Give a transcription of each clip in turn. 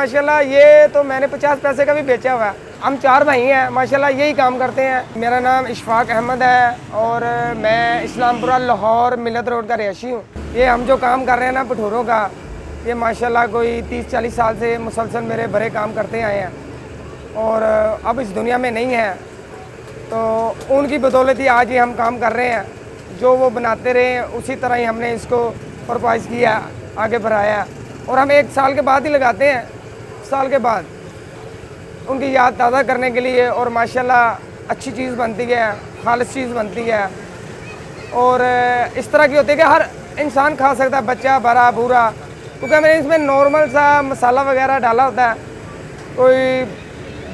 माशाल्लाह ये तो मैंने 50 पैसे का भी बेचा हुआ है। हम 4 भाई हैं माशाल्लाह, यही काम करते हैं। मेरा नाम इशफाक अहमद है और मैं इस्लामपुरा लाहौर मिलत रोड का रहशी हूँ। ये हम जो काम कर रहे हैं ना भटूरों का, ये माशाल्लाह कोई 30-40 साल से मुसलसल मेरे बड़े काम करते आए हैं और अब इस दुनिया में नहीं है, तो उनकी बदौलत ही आज ये हम काम कर रहे हैं। जो वो बनाते रहे उसी तरह ही हमने इसको प्रोपाइज किया, आगे बढ़ाया और हम 1 साल के बाद ही लगाते हैं। साल के बाद उनकी याद ताज़ा करने के लिए और माशाल्लाह अच्छी चीज़ बनती है, खालिस चीज़ बनती है और इस तरह की होती है कि हर इंसान खा सकता है, बच्चा बड़ा बूढ़ा, क्योंकि हमने इसमें नॉर्मल सा मसाला वगैरह डाला होता है। कोई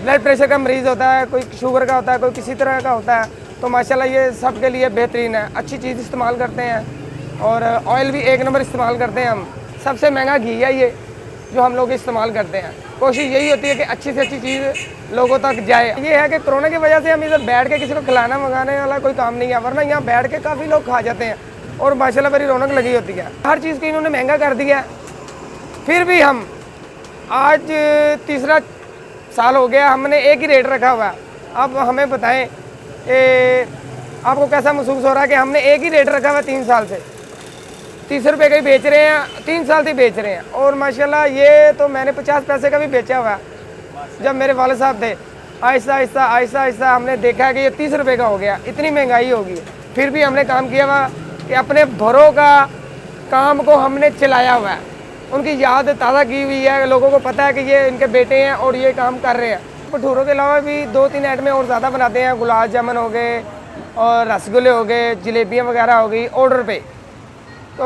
ब्लड प्रेशर का मरीज़ होता है, कोई शुगर का होता है, कोई किसी तरह का होता है, तो माशाल्लाह ये सब के लिए बेहतरीन है। अच्छी चीज़ इस्तेमाल करते हैं और ऑयल भी 1 नंबर इस्तेमाल करते हैं हम। सबसे महंगा घी है ये जो हम लोग इस्तेमाल करते हैं। कोशिश यही होती है कि अच्छी से अच्छी चीज़ लोगों तक जाए। ये है कि कोरोना की वजह से हम इधर बैठ के किसी को खिलाना मंगाने वाला कोई काम नहीं है, वरना यहाँ बैठ के काफ़ी लोग खा जाते हैं और माशाल्लाह बड़ी रौनक लगी होती है। हर चीज़ की इन्होंने महंगा कर दिया है, फिर भी हम आज तीसरा साल हो गया हमने एक ही रेट रखा हुआ है। अब हमें बताएं कि आपको कैसा महसूस हो रहा है कि हमने एक ही रेट रखा हुआ है 3 साल से, 30 रुपये का ही बेच रहे हैं, 3 साल से बेच रहे हैं और माशाल्लाह ये तो मैंने 50 पैसे का भी बेचा हुआ है। जब मेरे वाले साहब थे, आहिस्ता आहिस्ता हमने देखा है कि ये 30 रुपये का हो गया, इतनी महंगाई होगी, फिर भी हमने काम किया हुआ कि अपने भरों का काम को हमने चलाया हुआ है। उनकी याद ताज़ा की हुई है, लोगों को पता है कि ये इनके बेटे हैं और ये काम कर रहे हैं। भटूरों के अलावा भी 2-3 आइटमें और ज़्यादा बनाते हैं। गुलाब जामुन हो गए और रसगुल्ले हो गए, जलेबियाँ वगैरह हो गई ऑर्डर पे। तो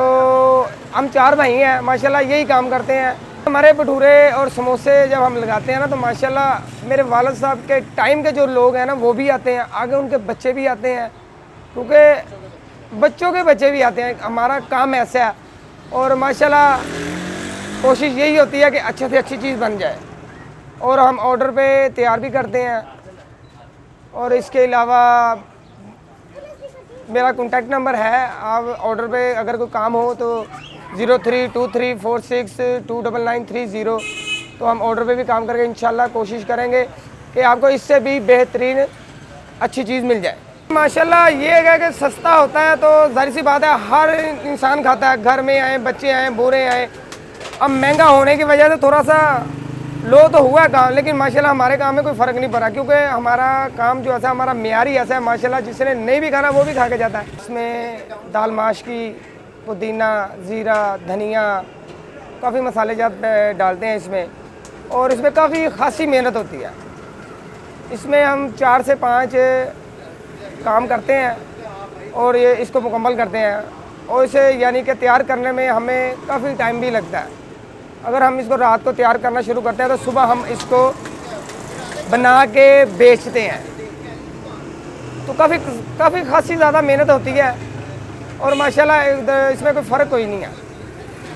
हम 4 भाई हैं माशाल्लाह, यही काम करते हैं। हमारे भटूरे और समोसे जब हम लगाते हैं ना, तो माशाल्लाह मेरे वालिद साहब के टाइम के जो लोग हैं ना वो भी आते हैं, आगे उनके बच्चे भी आते हैं, क्योंकि बच्चों के बच्चे भी आते हैं। हमारा काम ऐसा है और माशाल्लाह कोशिश यही होती है कि अच्छे से अच्छी चीज़ बन जाए और हम ऑर्डर पे तैयार भी करते हैं। और इसके अलावा मेरा कॉन्टैक्ट नंबर है, आप ऑर्डर पे अगर कोई काम हो तो 0323462990, तो हम ऑर्डर पे भी काम करके इंशाल्लाह कोशिश करेंगे कि आपको इससे भी बेहतरीन अच्छी चीज़ मिल जाए। माशाल्लाह ये है कि सस्ता होता है तो जाहिर सी बात है हर इंसान खाता है, घर में आए, बच्चे आए, बूढ़े आए। अब महंगा होने की वजह से थोड़ा सा लो तो हुआ काम, लेकिन माशाल्लाह हमारे काम में कोई फ़र्क नहीं पड़ा, क्योंकि हमारा काम जो ऐसा, हमारा मेयारी ऐसा है माशाल्लाह, जिसने नहीं भी खाना वो भी खा के जाता है। इसमें दाल माश की, पुदीना, ज़ीरा, धनिया, काफ़ी मसाले जात डालते हैं इसमें और इसमें काफ़ी खासी मेहनत होती है। इसमें हम 4 से 5 काम करते हैं और ये इसको मुकम्मल करते हैं और इसे यानी कि तैयार करने में हमें काफ़ी टाइम भी लगता है। अगर हम इसको रात को तैयार करना शुरू करते हैं तो सुबह हम इसको बना के बेचते हैं, तो काफ़ी खासी ज़्यादा मेहनत होती है और माशाल्लाह इसमें कोई फ़र्क कोई नहीं है।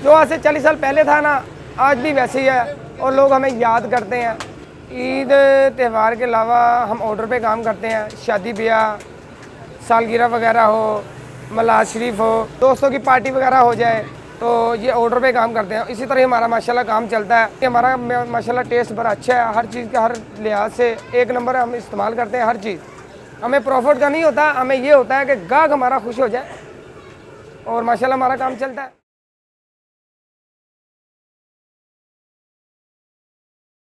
जो आज से 40 साल पहले था ना, आज भी वैसे ही है और लोग हमें याद करते हैं। ईद त्यौहार के अलावा हम ऑर्डर पे काम करते हैं। शादी ब्याह, सालगिरह वगैरह हो, मलाद शरीफ हो, दोस्तों की पार्टी वगैरह हो जाए, तो ये ऑर्डर पे काम करते हैं। इसी तरह हमारा माशाल्लाह काम चलता है। हमारा माशाल्लाह टेस्ट बड़ा अच्छा है, हर चीज़ का हर लिहाज से 1 नंबर हम इस्तेमाल करते हैं। हर चीज़ हमें प्रॉफिट का नहीं होता, हमें ये होता है कि गाहक हमारा खुश हो जाए और माशाल्लाह हमारा काम चलता है।